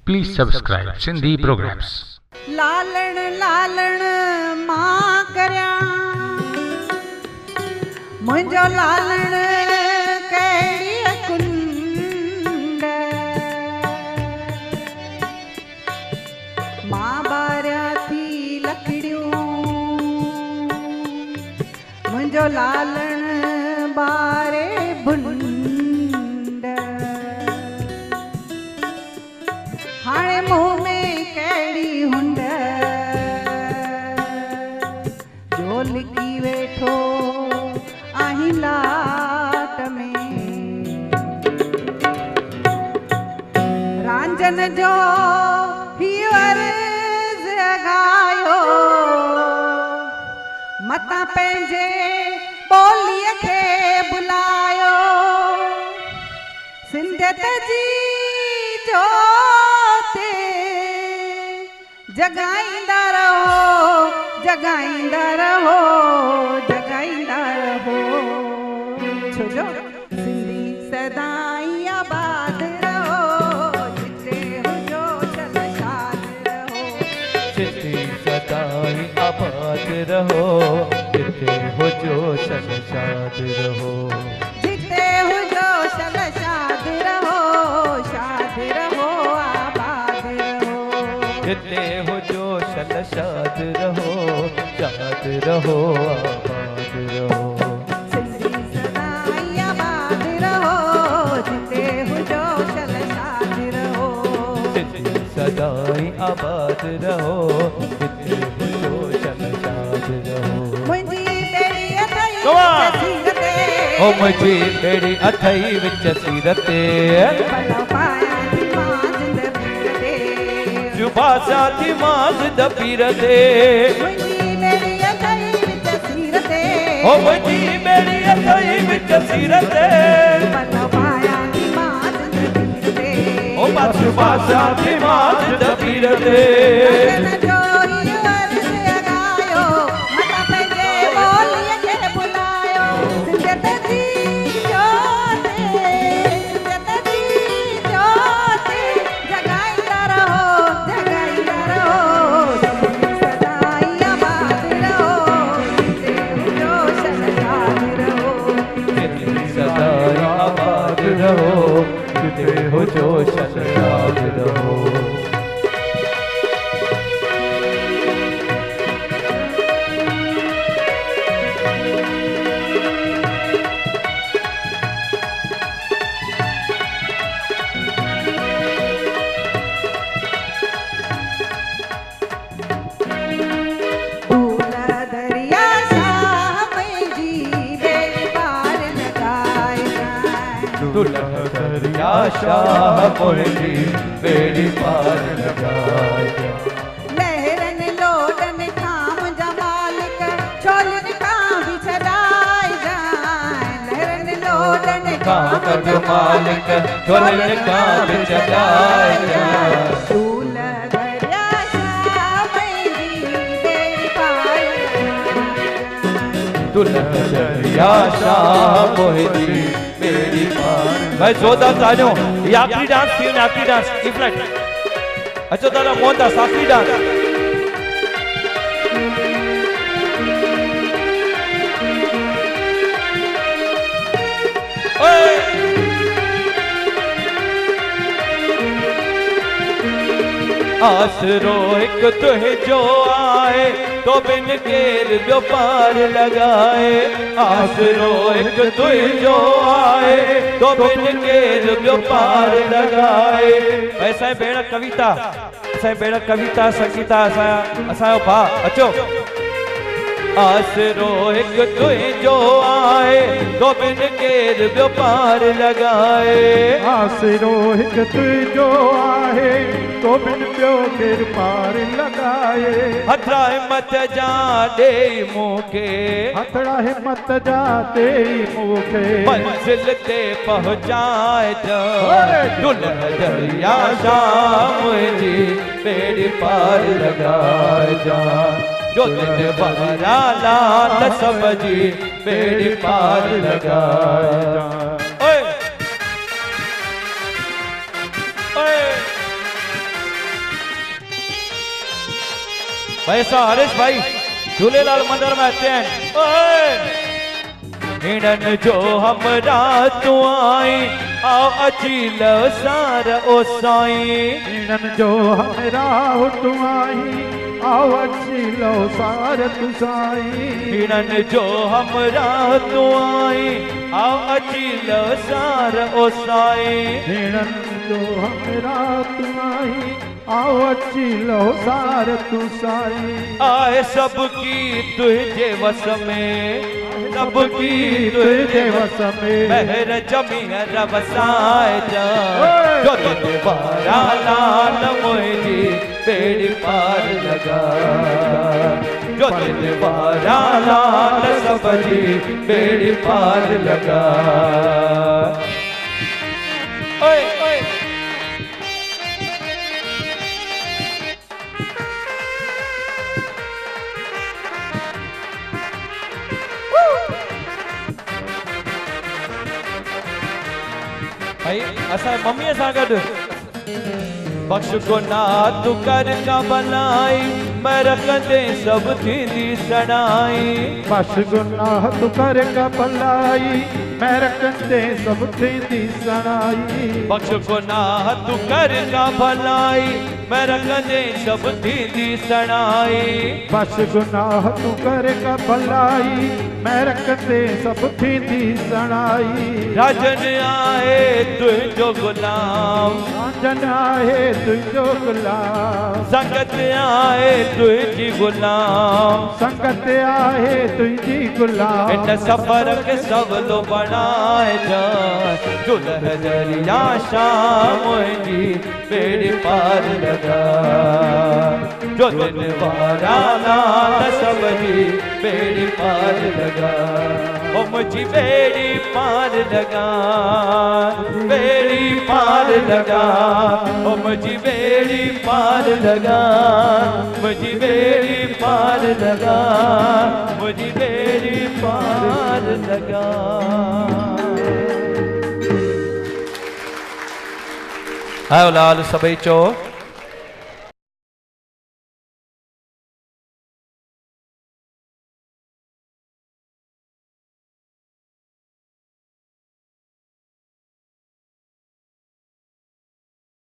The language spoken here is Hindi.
Please subscribe Sindhi Programs. Lalan Lalan मां करया मुंहिंजो लालण कहिड़ी कुंड मां ॿारिया थी लकड़ियूं मुंहिंजो लालण ॿारे भुंड हाणे मुंह में कहिड़ी हुंड जो लिकी वेठो आहीं लाट में रांझन जो हीउ अर्ज़ अघायो मतां पंहिंजे ॿोलीअ खे बुलायो सिंधियत जी जोते जगाईंदा रहो जगाईंदा रहो जगाईंदा रहो छोजो सिंधी सदाई आबाद रहो जिते हुजो चल शाद रहो सिंधी सदाई आबाद रहो जिते हुजो चल शाद रहो जिते हुजो चल शाद रहो आबाद रहो जिते हुजो चल शाद रहो आबाद रहो सिंधी सदाई आबाद रहो जिते हुजो चल शाद रहो सिंधी सदाई आबाद रहो जिते हुजो चल शाद रहो मुंहिंजी बेड़ी अथई सीर ते ओ मुंहिंजी बेड़ी अथई विच सीर ते भला पायां थी मां ज़िंदगी ते जुबा साथी माज़ दपीर दे मुंहिंजी बेड़ी अथई विच सीर ते ओ मुंहिंजी बेड़ी अथई विच सीर ते भला पायां थी मां ज़िंदगी ते ओ जुबा साथी माज़ दपीर दे रांझन जो हीउ अर्ज़ अघायो मतां पंहिंजे ॿोलीअ खे बुलायो सिंधियत जी जोते जगाईंदा रहो सिंधी सदाई आबाद रहो जिते हुजो चल शाद रहो सिंधी सदाई आबाद रहो जिते हुजो चल शाद रहो दरिया शाह मुंहिंजी बेड़ी पार लॻाए जाए दुल्हा दरिया शाह मुंहिंजी बेड़ी पार लॻाए लहरनि लोडनि खां मुंहिंजा मालिक छोलनि खां बि छॾाए जाए लहरनि लोडनि का कद मालिक छोलनि खां बि छॾाए दूल दरिया शाह मुंहिंजी बेड़ी पार लॻाए दुल्हा दरिया शाह मुंहिंजी बेड़ी पार भाई जोरदार तालियों ये आखिरी डांस थी आखिरी डांस ई फ्लैट अचो दादा मोहनदास आखिरी डांस ओए आसरो एक तुझो आए तो बिन केर ॿियो पार लॻाए आसरो एक तुझो आए तो बिन केर ॿियो पार लॻाए असांजी भेण कविता संगीता असांजो भाउ अचो आसरो एक तुझो आए तो बिन केर ॿियो पार लॻाए आसरो हिकु तुंहिंजो आहे तो बिन ॿियो केर पार लॻाए हथड़ा हिम्मत जा ॾे मूंखे हथड़ा हिम्मत जा ते मूंखे मंज़िल ते पहुचाए दुल्हा दरिया शाह मुंहिंजी बेड़ी पार लॻाए जो दिन वारा लाल सब जी बेड़ी पार लगाया। ओए ओए भाई सा हरीश भाई झूलेलाल मंदिर में अचे आहिनि। हिनन जो हमरा तू आई आओ अची लो सार ओ साईं। हिनन जो हमरा तू आई आओ अची लो सार तू साईं। हिनन जो हमरा तू आई आओ अची लो सार ओ साईं। हिनन जो हमरा तू आई आओ अची लो सार तू साईं। आए सबकी तुझे वस में, सबकी तुझे वस में, महर जमी रवसाए जा। जो तुझे बारा लाल मुझी बेड़ी पार लगा। जो तुझे बारा लाल सबजी बेड़ी पार लगा। ओए ओए भाई असा मम्मी सां गॾु बख्श गुनाह तू कर का बनाई मैं रखंदे सब थींदी सड़ाई। बख्श गुनाह तू कर का भलाई मैं रखंदे सब थींदी सड़ाई। बख्श गुनाह तू कर का भलाई मैं रखंदे सब थींदी सड़ाई। बख्श गुनाह तू कर का भलाई मैं रखंदे सब थींदी सड़ाई। राजन आए तुझो गुलाम, राजन आए तुझो गुलाम, संगत आए तुझी गुलाम, संगत आए तुझी गुलाम। इन सफर के सवलो बनाए जा दुल्हन दरिया शाम जी बेड़ी पार लगा। जो दिन वारा लाल सबजी बेड़ी पार लगा। ओ मुझी बेड़ी पार लगा, बेड़ी पार लगा। ओ मुझी बेड़ी पार लगा, मुझी बेड़ी पार लगा, मुझी बेड़ी पार लगा। आयो लाल सभई चो